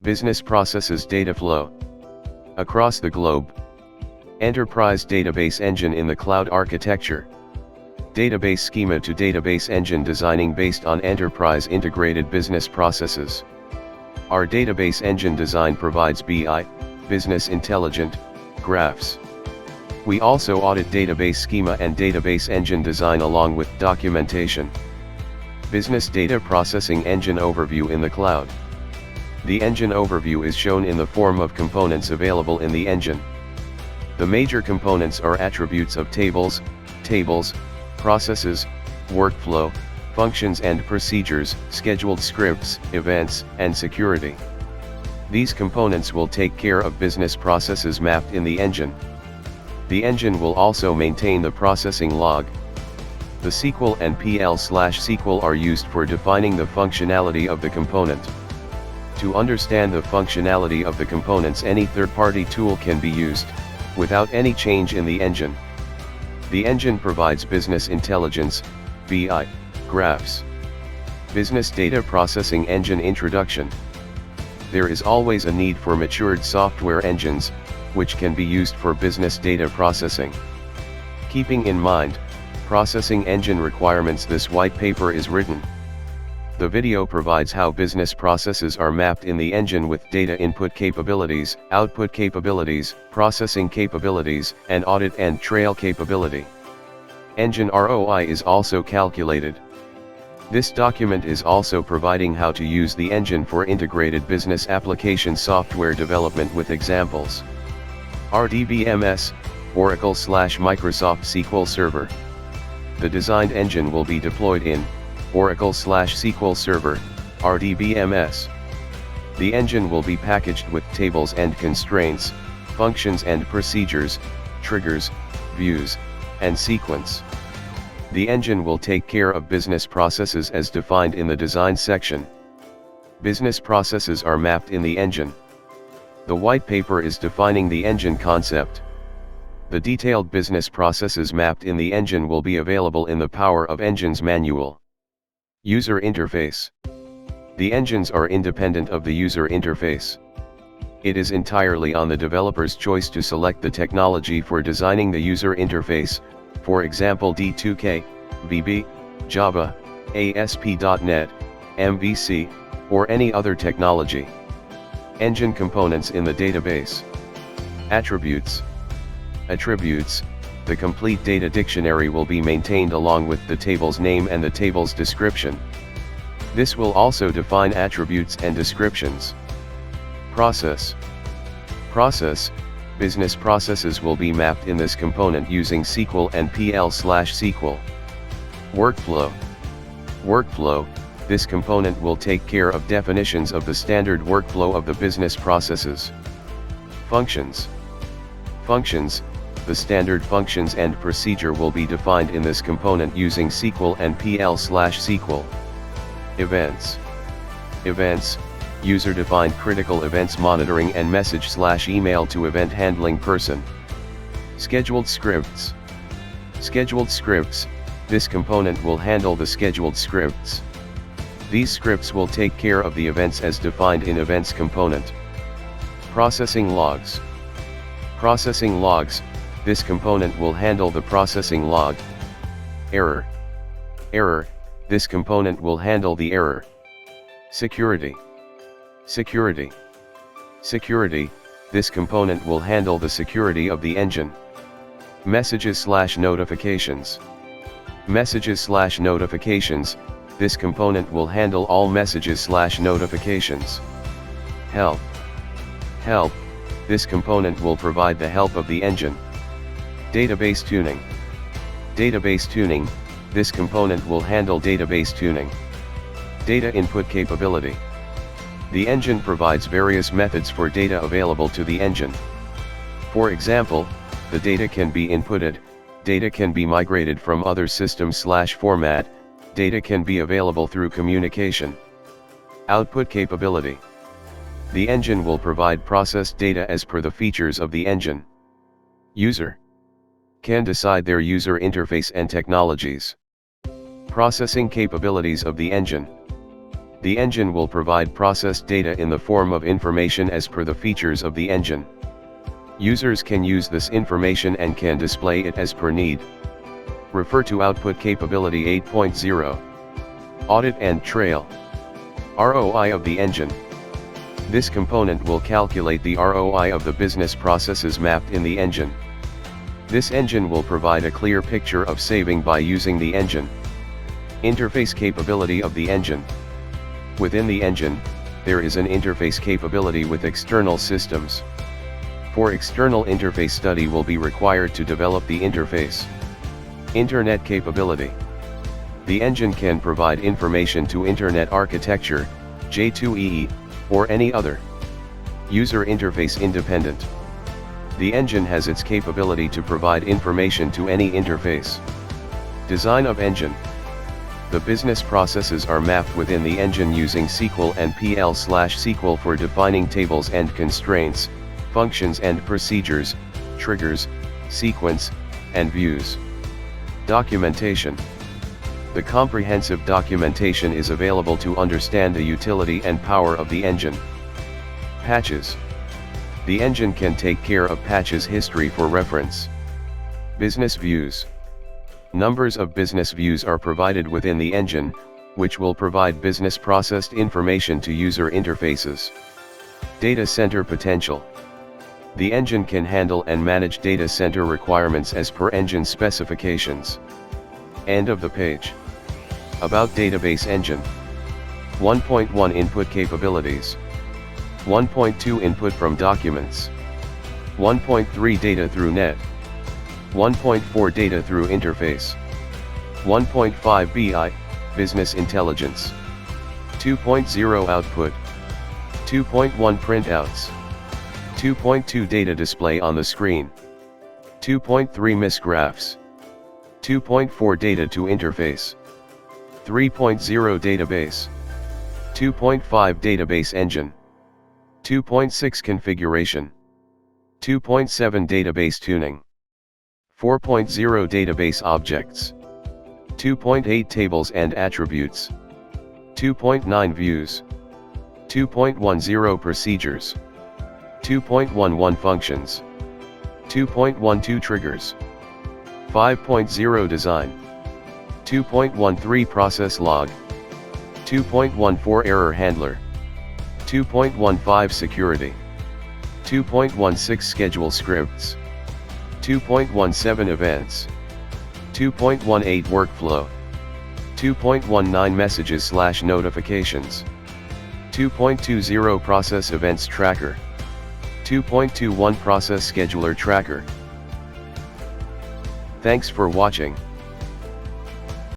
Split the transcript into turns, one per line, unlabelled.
Business processes data flow. Across the globe. Enterprise database engine in the cloud architecture. Database schema to database engine designing based on enterprise integrated business processes. Our database engine design provides BI, business intelligent, graphs. We also audit database schema and database engine design along with documentation. Business data processing engine overview in the cloud. The engine overview is shown in the form of components available in the engine. The major components are attributes of tables, processes, workflow, functions and procedures, scheduled scripts, events, and security. These components will take care of business processes mapped in the engine. The engine will also maintain the processing log. The SQL and PL/SQL are used for defining the functionality of the component. To understand the functionality of the components, any third-party tool can be used, without any change in the engine. The engine provides business intelligence, BI, graphs. Business data processing engine introduction. There is always a need for matured software engines, which can be used for business data processing. Keeping in mind processing engine requirements, this white paper is written. The video provides how business processes are mapped in the engine with data input capabilities, output capabilities, processing capabilities, and audit and trail capability. Engine ROI is also calculated. This document is also providing how to use the engine for integrated business application software development with examples. RDBMS, Oracle/Microsoft SQL Server. The designed engine will be deployed in Oracle/SQL Server, RDBMS. The engine will be packaged with tables and constraints, functions and procedures, triggers, views, and sequence. The engine will take care of business processes as defined in the design section. Business processes are mapped in the engine. The white paper is defining the engine concept. The detailed business processes mapped in the engine will be available in the Power of Engines manual. User interface. The engines are independent of the user interface. It is entirely on the developer's choice to select the technology for designing the user interface, for example D2K, VB, Java, ASP.NET, MVC, or any other technology. Engine components in the database. Attributes. Attributes. The complete data dictionary will be maintained along with the table's name and the table's description. This will also define attributes and descriptions. Process. Process. Business processes will be mapped in this component using SQL and PL/SQL. Workflow. Workflow. This component will take care of definitions of the standard workflow of the business processes. Functions. Functions. The standard functions and procedure will be defined in this component using SQL and PL/SQL. Events. Events. User-defined critical events monitoring and message/email to event handling person. Scheduled scripts. Scheduled scripts. This component will handle the scheduled scripts. These scripts will take care of the events as defined in events component. Processing logs. Processing logs. This component will handle the processing log. Error. Error. This component will handle the error. Security. Security. Security. This component will handle the security of the engine. Messages/notifications. Messages/notifications. This component will handle all messages/notifications. Help. Help. This component will provide the help of the engine. Database tuning. Database tuning. This component will handle database tuning. Data input capability. The engine provides various methods for data available to the engine. For example, the data can be inputted, data can be migrated from other systems/format, data can be available through communication. Output capability. The engine will provide processed data as per the features of the engine. User can decide their user interface and technologies. Processing capabilities of the engine. The engine will provide processed data in the form of information as per the features of the engine. Users can use this information and can display it as per need. Refer to Output Capability 8.0. Audit and Trail. ROI of the engine. This component will calculate the ROI of the business processes mapped in the engine. This engine will provide a clear picture of saving by using the engine. Interface capability of the engine. Within the engine, there is an interface capability with external systems. For external interface study will be required to develop the interface. Internet capability. The engine can provide information to Internet architecture, J2EE, or any other. User interface independent. The engine has its capability to provide information to any interface. Design of engine. The business processes are mapped within the engine using SQL and PL/SQL for defining tables and constraints, functions and procedures, triggers, sequence, and views. Documentation. The comprehensive documentation is available to understand the utility and power of the engine. Patches. The engine can take care of patches history for reference. Business views. Numbers of business views are provided within the engine, which will provide business processed information to user interfaces. Data center potential. The engine can handle and manage data center requirements as per engine specifications. End of the page. About database engine. 1.1 Input capabilities. 1.2 Input from documents. 1.3 Data through net. 1.4 Data through interface. 1.5 BI, Business Intelligence. 2.0 Output. 2.1 Printouts. 2.2 Data display on the screen. 2.3 Miss graphs. 2.4 Data to interface. 3.0 Database. 2.5 Database engine. 2.6 Configuration. 2.7 Database tuning. 4.0 Database objects. 2.8 Tables and attributes. 2.9 Views. 2.10 Procedures. 2.11 Functions. 2.12 Triggers. 5.0 Design. 2.13 Process log. 2.14 Error handler. 2.15 Security. 2.16 Schedule scripts. 2.17 Events. 2.18 Workflow. 2.19 Messages/notifications. 2.20 Process Events Tracker. 2.21 Process Scheduler Tracker. Thanks for watching.